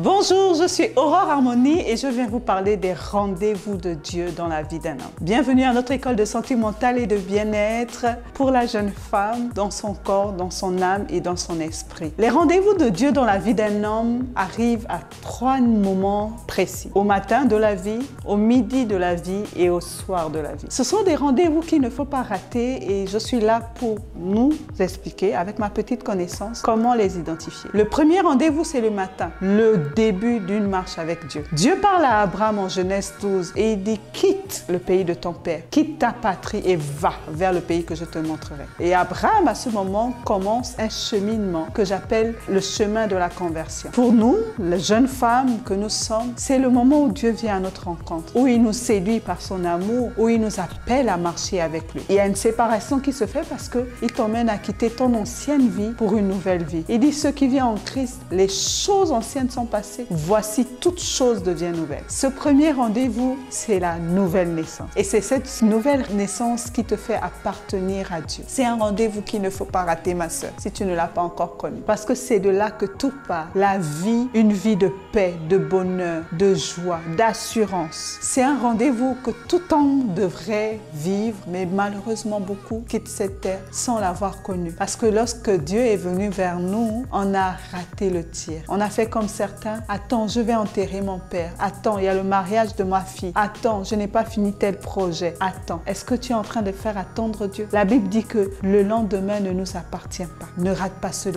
Bonjour, je suis Aurore Harmonie et je viens vous parler des rendez-vous de Dieu dans la vie d'un homme. Bienvenue à notre école de santé mentale et de bien-être pour la jeune femme dans son corps, dans son âme et dans son esprit. Les rendez-vous de Dieu dans la vie d'un homme arrivent à 3 moments précis. Au matin de la vie, au midi de la vie et au soir de la vie. Ce sont des rendez-vous qu'il ne faut pas rater et je suis là pour nous expliquer avec ma petite connaissance comment les identifier. Le premier rendez-vous, c'est le matin, le début d'une marche avec Dieu. Dieu parle à Abraham en Genèse 12 et il dit « Quitte le pays de ton père, quitte ta patrie et va vers le pays que je te montrerai. » Et Abraham, à ce moment, commence un cheminement que j'appelle le chemin de la conversion. Pour nous, les jeunes femmes que nous sommes, c'est le moment où Dieu vient à notre rencontre, où il nous séduit par son amour, où il nous appelle à marcher avec lui. Il y a une séparation qui se fait parce qu'il t'emmène à quitter ton ancienne vie pour une nouvelle vie. Il dit « Ceux qui viennent en Christ, les choses anciennes sont passées, voici toutes choses deviennent nouvelles. » Ce premier rendez-vous, c'est la nouvelle naissance. Et c'est cette nouvelle naissance qui te fait appartenir à Dieu. C'est un rendez-vous qu'il ne faut pas rater, ma sœur, si tu ne l'as pas encore connu. Parce que c'est de là que tout part. La vie, une vie de paix, de bonheur, de joie, d'assurance. C'est un rendez-vous que tout homme devrait vivre, mais malheureusement beaucoup quittent cette terre sans l'avoir connu. Parce que lorsque Dieu est venu vers nous, on a raté le tir. On a fait comme certains. Attends, je vais enterrer mon père. Attends, il y a le mariage de ma fille. Attends, je n'ai pas fini tel projet. Attends, est-ce que tu es en train de faire attendre Dieu? La Bible dit que le lendemain ne nous appartient pas. Ne rate pas ce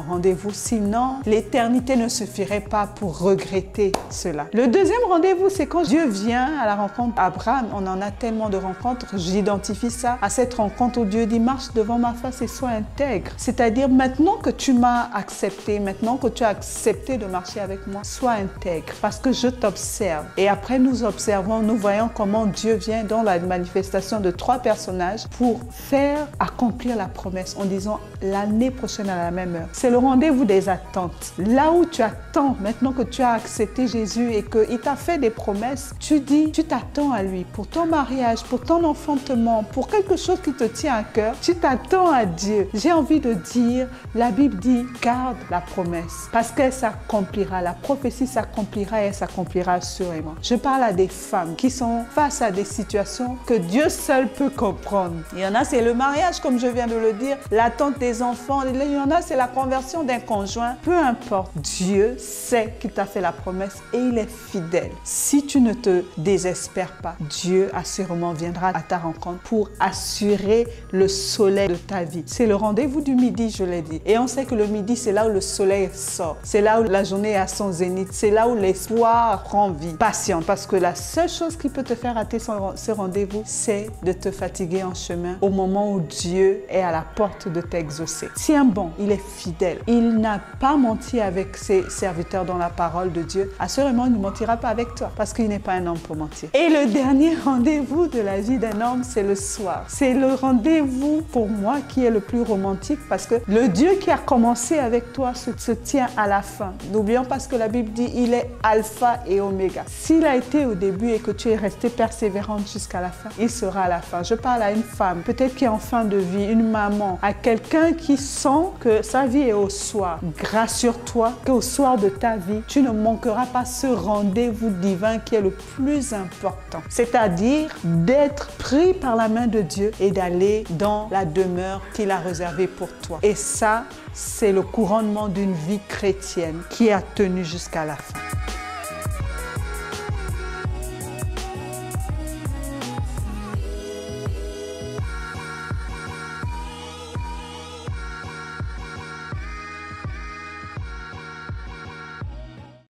rendez-vous, sinon l'éternité ne suffirait pas pour regretter cela. Le deuxième rendez-vous, c'est quand Dieu vient à la rencontre d'Abraham. On en a tellement de rencontres. J'identifie ça à cette rencontre où Dieu dit « Marche devant ma face et sois intègre ». C'est-à-dire maintenant que tu m'as accepté, maintenant que tu as accepté de marcher avec moi, sois intègre parce que je t'observe. Et après nous observons, nous voyons comment Dieu vient dans la manifestation de 3 personnages pour faire accomplir la promesse en disant l'année prochaine à la même heure. C'est le rendez-vous des attentes. Là où tu attends, maintenant que tu as accepté Jésus et qu'il t'a fait des promesses, tu dis, tu t'attends à lui pour ton mariage, pour ton enfantement, pour quelque chose qui te tient à cœur, tu t'attends à Dieu. J'ai envie de dire, la Bible dit, garde la promesse parce qu'elle s'accomplira. La prophétie s'accomplira et elle s'accomplira assurément. Je parle à des femmes qui sont face à des situations que Dieu seul peut comprendre. Il y en a, c'est le mariage, comme je viens de le dire, l'attente des enfants. Il y en a, c'est la conversion d'un conjoint. Peu importe, Dieu sait qu'il t'a fait la promesse et il est fidèle. Si tu ne te désespères pas, Dieu assurément viendra à ta rencontre pour assurer le soleil de ta vie. C'est le rendez-vous du midi, je l'ai dit. Et on sait que le midi, c'est là où le soleil sort. C'est là où la journée est à son zénith. C'est là où l'espoir prend vie. Patiente, parce que la seule chose qui peut te faire rater ce rendez-vous, c'est de te fatiguer en chemin au moment où Dieu est à la porte de t'exaucer. Tiens bon, il est fidèle. Il n'a pas menti avec ses serviteurs dans la parole de Dieu. Assurément, il ne mentira pas avec toi parce qu'il n'est pas un homme pour mentir. Et le dernier rendez-vous de la vie d'un homme, c'est le soir. C'est le rendez-vous pour moi qui est le plus romantique parce que le Dieu qui a commencé avec toi se tient à la fin. N'oublions pas ce que la Bible dit, il est alpha et oméga. S'il a été au début et que tu es restée persévérante jusqu'à la fin, il sera à la fin. Je parle à une femme, peut-être qui est en fin de vie, une maman, à quelqu'un qui sent que sa vie est au soir. Rassure-toi qu'au soir de ta vie, tu ne manqueras pas ce rendez-vous divin qui est le plus important. C'est-à-dire d'être pris par la main de Dieu et d'aller dans la demeure qu'il a réservée pour toi. Et ça, c'est le couronnement d'une vie chrétienne qui a tenu jusqu'à la fin.